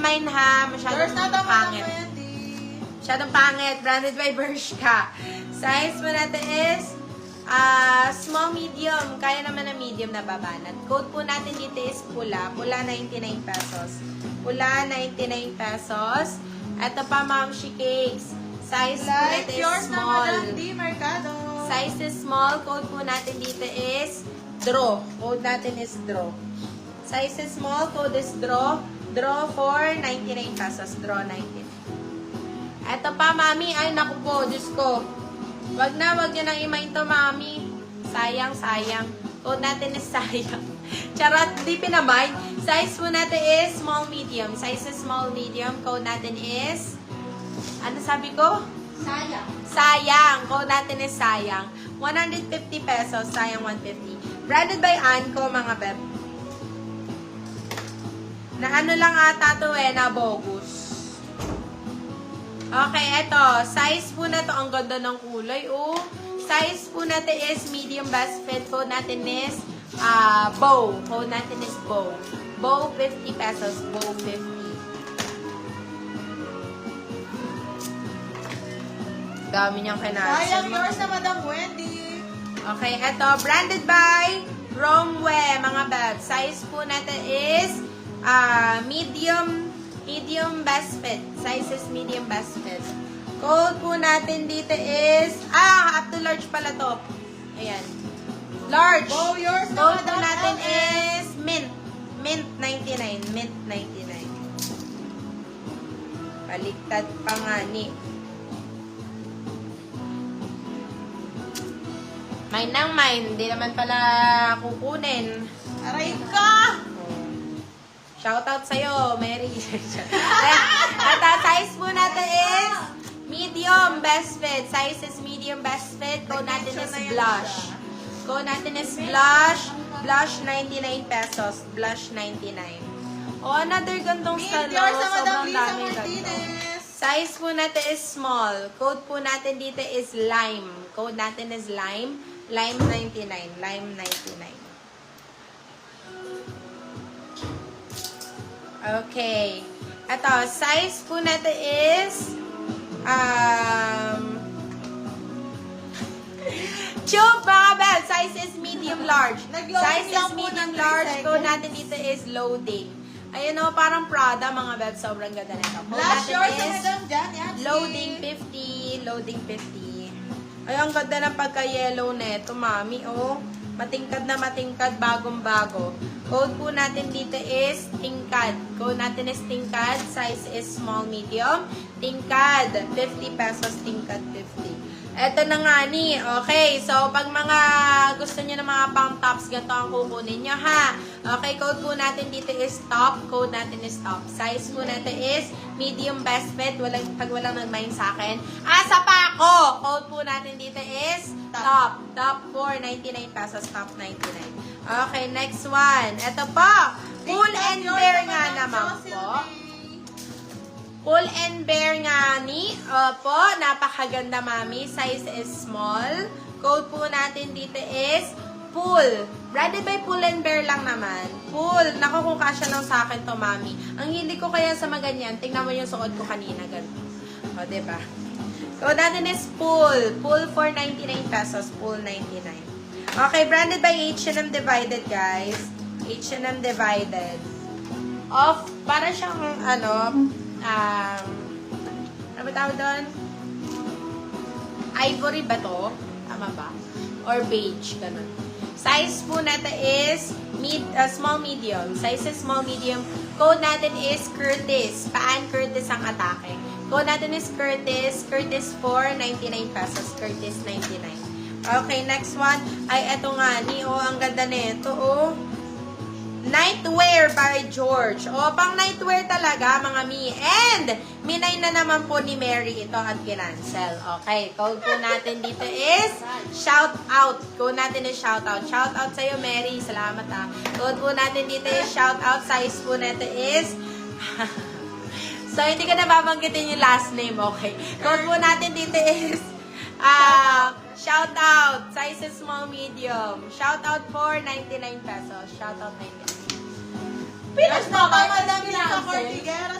Mine ha, masyadong pangit. Masyadong pangit. Branded by Bershka. Size mo natin is small, medium. Kaya naman na medium na babanat. Code po natin dito is pula. Pula 99 pesos. Pula 99 pesos. Ito pa, Mamshi Cakes. Size po natin is small. Size is small. Code po natin dito is draw. Code natin is draw. Size is small. Code is draw. Draw for 99 pesos. Draw 99. Eto pa, mami. Ay, naku po. Diyos ko. Wag nyo nang imayin to, mami. Sayang, sayang. Code natin is sayang. Charot, di pinamay. Size po natin is small, medium. Size is small, medium. Code natin is... Ano sabi ko? Sayang. Sayang. Code natin is sayang. 150 pesos. Sayang 150. Branded by Anko, mga beb. Na ano lang ata to na bogus. Okay, eto. Size po na to. Ang ganda ng kulay, oh. Size po natin is medium best fit. Code natin is bow. Code natin is bow. Bow, 50 pesos. Bow, 50. Dami niyang kinasa. Sayang yours na Madam Wendy. Okay, eto. Branded by Romwe, mga beb. Size po natin is medium best fit. Size is medium best fit. Code po natin dito is, up to large pala to. Ayan. Large. Oh, yours na Code po Madam natin LS. is mint. Mint 99. Mint 99. Baliktad pa nga ni. Mine ng mine. Hindi naman pala kukunin. Aray ka! Shoutout sa'yo, Mary. At size po natin is medium best fit. Size is medium best fit. Code natin is blush. Code natin is blush. Blush 99 pesos. Blush 99. O, another gandong style. Yours na Madam Sobrang Lisa dami ganito. Martinez. Size po natin is small. Code po natin dito is lime. Code natin is lime. Lime 99. Lime 99. Okay. Ito, size po natin is tube, mga bel. Size is medium large. Nag-loading Size is lang po medium ng 3 large. Code seconds. natin dito is loading. Ayun o, parang Prada, mga bel. Sobrang ganda nito. Code Last natin yours na is Madam Jan. loading 50. Loading 50. Ay, ang ganda ng pagka-yellow neto, mami. Oh, matingkad na matingkad, bagong-bago. Code po natin dito is tingkad. Code natin is tingkad. Size is small, medium. Tingkad, 50 pesos. Tingkad, 50. Eto na nga ni. Okay, so pag mga gusto nyo ng mga pang tops, ganito ang kukunin nyo, ha? Okay, code po natin dito is top. Code natin is top. Size po natin is medium best fit. Pag walang nag-mind sa akin. Asa pa ako! Code po natin dito is top. Top 499 pesos. Top 99. Okay, next one. Ito po. Pull and bear nga naman po. Pull and bear nga ni. Opo, napakaganda, mami. Size is small. Code po natin dito is pull. Branded by Pull and Bear lang naman. Pull. Naku, kung kasya lang sa akin to, mami. Ang hindi ko kaya sa maganyan, tingnan mo yung suot ko kanina. Ganito. O, diba? Code natin is pull. Pull for 99 pesos. Pull 99. Okay, branded by H&M Divided, guys. H&M Divided. Para siyang, ano ba tawag doon? Ivory ba to? Tama ba? Or beige, ganun. Size po natin is small, medium. Size is small, medium. Code natin is Curtis. Paan Curtis ang atake? Code natin is Curtis. Curtis for 99 pesos. Curtis 99. Okay, next one. Ay, eto nga. Ang ganda nito, oh. Nightwear by George. O, pang nightwear talaga, mga mi. And, minay na naman po ni Mary ito at kinancel. Okay, code po natin dito is shout out. Code natin is shout out. Shout out sa'yo, Mary. Salamat, ha. Code po natin dito is shout out. Size po natin is so, hindi ko na babanggitin yung last name, okay. Code po natin dito is Shout out. Size is small, medium. Shout out for 99 pesos. Shout out 99. Pinas na ba? Pinagpapakalas Madam Lisa natin. Cortiguera,